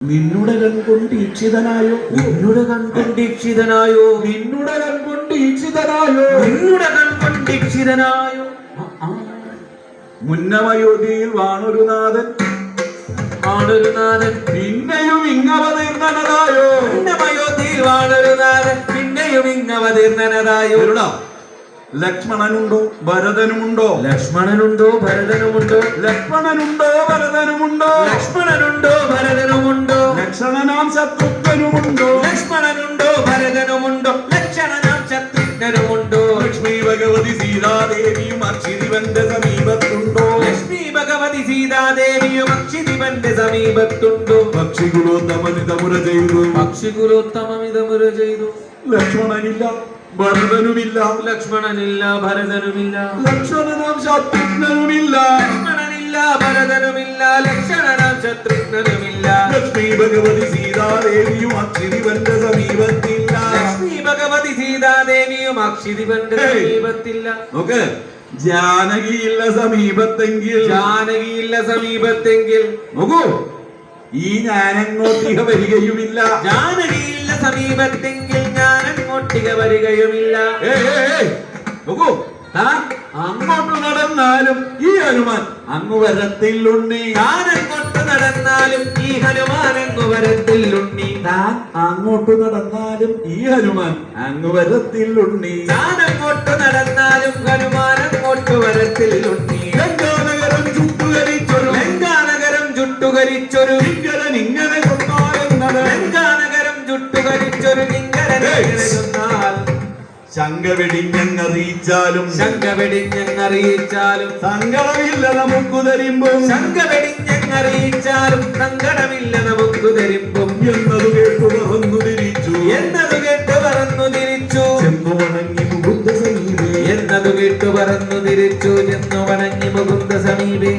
നിന്നുടെ കൺകൊണ്ട് ഈക്ഷിതനായോ, നിന്നുടെ കൺകൊണ്ട് ഈക്ഷിതനായോ, നിന്നുടെ കൺകൊണ്ട് ഈക്ഷിതനായോ, നിന്നുടെ കൺകൊണ്ട് ഈക്ഷിതനായോ. മുന്നമയോധ്യയിൽ വാണൊരു നാഥൻ, വാണൊരു നാഥൻ പിന്നെയും ഇങ്ങവതീർന്നനതായോ. മുന്നമയോധ്യയിൽ വാണൊരു നാഥൻ പിന്നെയും ഇങ്ങവതീർന്നനതായോ. ലക്ഷ്മണനുണ്ടോ ഭരതനുമുണ്ടോ, ലക്ഷ്മണനുണ്ടോ ഭരതനുമുണ്ടോ, ലക്ഷ്മണനുണ്ടോ ഭരതനുമുണ്ടോ, ലക്ഷ്മണനുണ്ടോ ഭരതനുമുണ്ടോ, ലക്ഷണനാം ശത്രുഘ്നനുമുണ്ടോ, ലക്ഷ്മണനുണ്ടോ ഭരതനുമുണ്ടോ, ലക്ഷണനാം ശത്രുഘ്നനുമുണ്ടോ. ലക്ഷ്മി ഭഗവതി സീതാദേവിയും അക്ഷിതിവന്റെ സമീപത്തുണ്ടോ, ലക്ഷ്മി ഭഗവതി സീതാദേവിയും അക്ഷിതിവന്റെ സമീപത്തുണ്ടോ. പക്ഷികുലോത്തമനിതമുര ചെയ്തു, പക്ഷികുലോത്തമമിതമുര ചെയ്തു. ലക്ഷ്മണനില്ല ഭരതനുമില്ല, ലക്ഷ്മണനില്ല ഭരതനുമില്ല, ലക്ഷണനാം ശത്രുഘ്നനുമില്ല, ലക്ഷ്മണനില്ല ഭരതനുമില്ല, ലക്ഷണനാം ശത്രുഘ്നനുമില്ല. ലക്ഷ്മി ഭഗവതി സീതാദേവിയും അക്ഷിതിവന്റെ സമീപത്തില്ല. ലക്ഷ്മി ഭഗവതി സീതാദേവിയും അക്ഷിതിവന്റെ സമീപത്തില്ല. നോക്ക്, ജാനകിയില്ല സമീപത്തെങ്കിൽ, ജാനകിയില്ല സമീപത്തെങ്കിൽ, നോക്കൂ, ഈ ഞാനങ്ങോട്ടിക വരികയുമില്ല. ജാനകിയില്ല സമീപത്തെങ്കിൽ ഞാൻ അങ്ങോട്ടിക വരികയുമില്ല. നോക്കൂ, താൻ അങ്ങോട്ട് നടന്നാലും ഈ ഹനുമാൻ അങ്ങ് വരത്തില്ലുണ്ണി. താൻ അങ്ങോട്ട് നടന്നാലും ഈ ഹനുമാൻ അങ്ങ് വരത്തില്ലുണ്ണി. താൻ അങ്ങോട്ട് നടന്നാലും ഈ ഹനുമാൻ അങ്ങ് വരത്തില്ലുണ്ണി. താൻ അങ്ങോട്ട് നടന്നാലും ഹനുമാൻ അങ്ങോട്ട് വരത്തില്ലുണ്ണി. ലങ്കാനഗരം ചുട്ടുകരിച്ചൊരു, ലങ്കാനഗരം ചുട്ടുകരിച്ചൊരു ഇങ്കരൻ ഇങ്ങനെ കൊണ്ടാലെന്നത്, ലങ്കാനഗരം ചുട്ടുകരിച്ചൊരു കിങ്കരൻ ഇങ്ങനെ കൊന്നാൽ. ശങ്ക വെടിഞ്ഞങ്ങറിയിച്ചാലും, ശങ്ക വെടിഞ്ഞങ്ങറിയിച്ചാലും സങ്കടമില്ല നമുക്ക് തരുമ്പും, ശങ്ക വെടിഞ്ഞങ്ങറിയിച്ചാലും സങ്കടമില്ല നമുക്ക് തരുമ്പും. എന്നതു കേട്ടു പറന്നു തിരിച്ചു, എന്നതു കേട്ട് പറന്നു തിരിച്ചു. ചെന്നു വണങ്ങി മുകുന്ദ സമീപേ, എന്നതു കേട്ടു പറന്നു തിരിച്ചു. ചെന്നു വണങ്ങി മുകുന്ദ സമീപേ.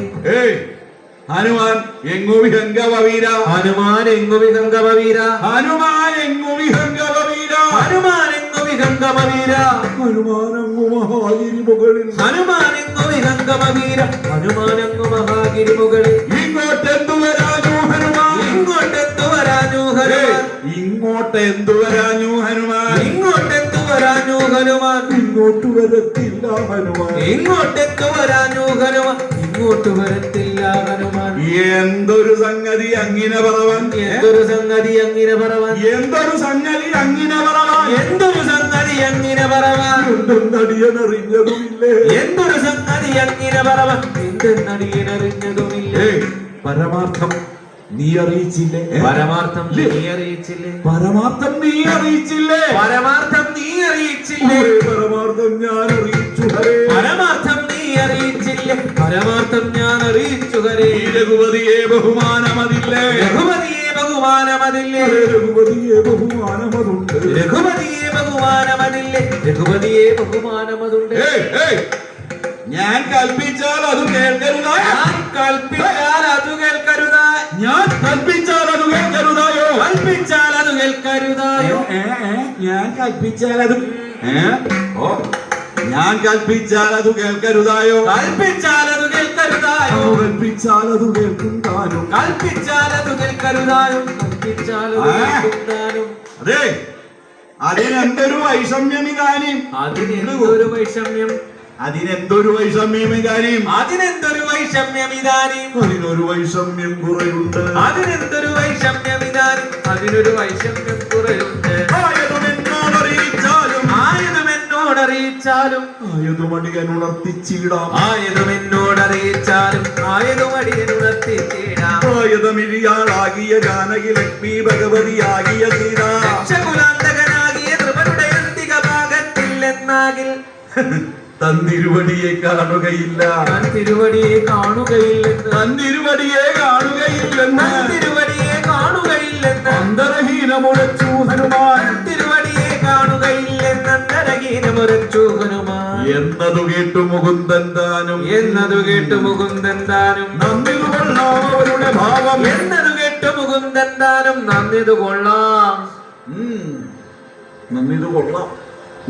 ഹനുമാൻ എങ്ങു വിഹംഗവീര, ഹനുമാൻ എങ്ങു വിഹംഗമവീര, ഹനുമാൻ എങ്ങു വിഹംഗവീര, ഹനുമാൻ എങ്ങു വിഹംഗമവീര, ഹനുമാനങ്ങു മഹാഗിരി മുകളിൽ, ഹനുമാൻ എങ്ങു വിഹംഗമവീര, ഹനുമാൻ എങ്ങു മഹാഗിരി മുകളിൽ. ഇങ്ങോട്ടെന്തു വരാഞ്ഞു ഹനുമാൻ, ഇങ്ങോട്ടെന്തു വരാഞ്ഞു ഹനുമാൻ, ഇങ്ങോട്ടെന്തു വരാഞ്ഞു ഹനുമാൻ, ഇങ്ങോട്ടെന്തു വരാഞ്ഞു ഹനുമാൻ, ഇങ്ങോട്ട് വരത്തില്ല ഹനുമാൻ, ഇങ്ങോട്ടെന്തു വരാഞ്ഞു ഹനുമാൻ, ഇങ്ങോട്ട് വരത്തില്ല ഹനുമാൻ. എന്തൊരു സംഗതി അങ്ങിനെ പറവൻ, എന്തൊരു സംഗതി അങ്ങിനെ പറവാൻ, എന്തൊരു സംഗതി അങ്ങിനെ പറവൻ, എന്തൊരു സംഗതി അങ്ങിനെ പറവാൻ, എന്തെന്നടിയനറിഞ്ഞതുമില്ലേ, എന്തൊരു സംഗതി അങ്ങിനെ പറവാൻ, എന്തെന്നടിയനറിഞ്ഞതുമില്ലേ. പരമാർത്ഥം നീ അറിയിച്ചില്ലേ, പരമാർത്ഥം നീ അറിയിച്ചില്ലേ, പരമാർത്ഥം നീ അറിയിച്ചില്ലേ, പരമാർത്ഥം നീ അറിയിച്ചില്ലേ, പരമാർത്ഥം ഞാൻ അറിയിച്ചു ഹരേ, പരമാർത്ഥം നീ അറിയിച്ചില്ലേ, പരമാർത്ഥം ഞാൻ അറിയിച്ചു ഹരേ. രഘുപതിയെ ബഹുമാനമതില്ലേ, രഘുപതിയെ ബഹുമാനമതില്ലേ, രഘുപതിയെ ബഹുമാനമതുണ്ട്, രഘുപതിയെ ബഹുമാനമതില്ലേ, രഘുപതിയെ ബഹുമാനമതുണ്ട്. ഞാൻ കൽപ്പിച്ചാൽ അത് കേൾക്കരുതായോ, ഞാൻ കൽപ്പിച്ചാൽ അത് കേൾക്കരുതായി, ഞാൻ കൽപ്പിച്ചാൽ അത് കേൾക്കരുതായോ, കൽപ്പിച്ചാൽ അത് കേൾക്കരുതായോ. ഞാൻ കൽപ്പിച്ചാൽ അത് ഓ ഞാൻ കൽപ്പിച്ചാൽ അത് കേൾക്കരുതായോ, കൽപ്പിച്ചാൽ അത് കേൾക്കരുതായോ, കൽപ്പിച്ചാൽ അത് കേൾക്കും താനും, കൽപ്പിച്ചാൽ അത് കേൾക്കരുതായോ, കൽപ്പിച്ചാൽ അത് കേൾക്കും താനും. അതെ, അതിനെന്തൊരു വൈഷമ്യം ഇതാനും, അതിനെന്തൊരു വൈഷമ്യം, അതിനെന്തൊരു വൈഷമ്യം ഇതാനും, അതിനെന്തൊരു വൈഷമ്യം ഇതാനും, അതിനൊരു വൈഷമ്യം കുറയുണ്ട്, അതിനെന്തൊരു വൈഷമ്യം ഇതാനും, അതിനൊരു വൈഷമ്യം കുറയുണ്ട്. ആയതുമെന്നോടറിയിച്ചാലും, ആയതുമെന്നോടറിയിച്ചാലും, ആയതുമടിയനുണർത്തിച്ചിടാം, ആയതുമെന്നോടറിയിച്ചാലും, ആയതുമടിയനുണർത്തിച്ചിടാം. ആയതമിരിയാളാകിയ ജാനകി ലക്ഷ്മി ഭഗവതിയാകിയ സീത, രക്ഷകുലാന്തകനാകിയ ധ്രുവരുടെ അന്തിക ഭാഗത്തില്ലെന്നാകിൽ തന്നിരുവടിയെ കാണുകയില്ല, ഞാൻ തിരുവടിയെ കാണുകയില്ലെന്ന്, തന്നിരുവടിയെ കാണുകയില്ലെന്ന്, ഞാൻ തിരുവടിയെ കാണുകയില്ലെന്ന് അന്തരഹീനമുഴച്ചു ഹനുമാൻ, തിരുവടിയെ കാണുകയില്ലെന്ന് അന്തരഹീനമുരച്ചു ഹനുമാൻ. എന്നതു കേട്ടു മുകുന്ദൻ താനും, എന്നതു കേട്ടു മുകുന്ദൻ താനും, നന്ദിതു കൊള്ളാം അവരുടെ ഭാവം, എന്നതു കേട്ടു മുകുന്ദൻ താനും, നന്ദിതു കൊള്ളാം, നന്ദിതു കൊള്ളാം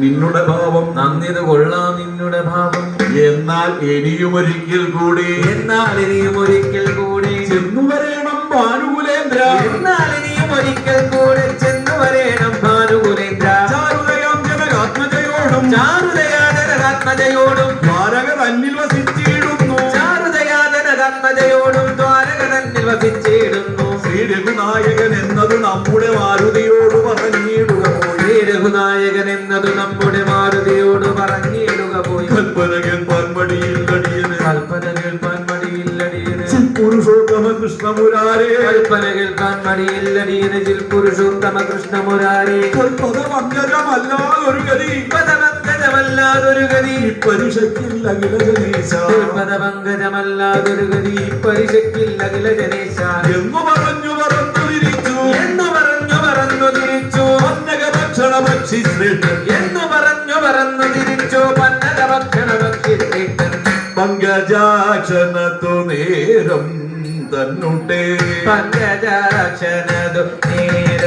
നിന്നുടെ ഭാവം, നന്ദിതു കൊള്ളാം നിന്നുടെ ഭാവം. എന്നാൽ ഇനിയും ഒരിക്കൽ കൂടി, എന്നാൽ ഇനിയും ഒരിക്കൽ കൂടി ചെന്നു വരേണം ഭാനുകുലേന്ദ്ര എന്നാൽ ഇനിയും ഒരിക്കൽ കൂടെ ചെന്നു വരേണം ഭാനുകുലേന്ദ്ര ചാരുതയാം ജനകാത്മജയോടും ചാരുതയാ ജനകാത്മജയോടും ദ്വാരക തന്നിൽ വസിച്ചിടുന്നു ചാരുതയാ ജനകാത്മജയോടും ദ്വാരക തന്നിൽ വസിച്ചിടുന്നു ശ്രീ രഘുനായകൻ എന്നത് നമ്മുടെ മാരുതിയോട് പറഞ്ഞിടുക പോയി ശ്രീ രഘുനായകൻ എന്നത് നമ്മുടെ മാരുതിയോട് പറഞ്ഞിടുക പോയി കൽപ്പന കേൾപ്പാൻ മടിയില്ലടിയന് കൽപ്പന കേൾപ്പാൻ മടിയില്ലടിയന് പുരുഷോത്തമ കൃഷ്ണമുരാരേ കൽപ്പന കേൾക്കാൻ മടിയില്ലടിയന് ജിൽ പുരുഷോത്തമ കൃഷ്ണമുരാരേ കൽപ്പത പങ്കജമല്ലാതൊരു ഗതി പദപങ്കജമല്ലാതൊരു ഗതി പരിശക്കില്ല അഖിലജനേശ പദപങ്കജമല്ലാതൊരു ഗതി പരിശക്കില്ല അഖില ജനേശ എന്നു പറഞ്ഞു തിരിച്ചു എന്നു പറഞ്ഞു തിരിച്ചു പന്നകഭക്ഷണ ഭക്ഷി ശ്രേഷ്ഠൻ എന്നു പറഞ്ഞു തിരിച്ചു പന്നക ഭക്ഷണ ഭക്ഷി ശ്രേഷ്ഠൻ പങ്കജാക്ഷണത്തു നേരം തന്നുട്ടേ പങ്കജാക്ഷണതു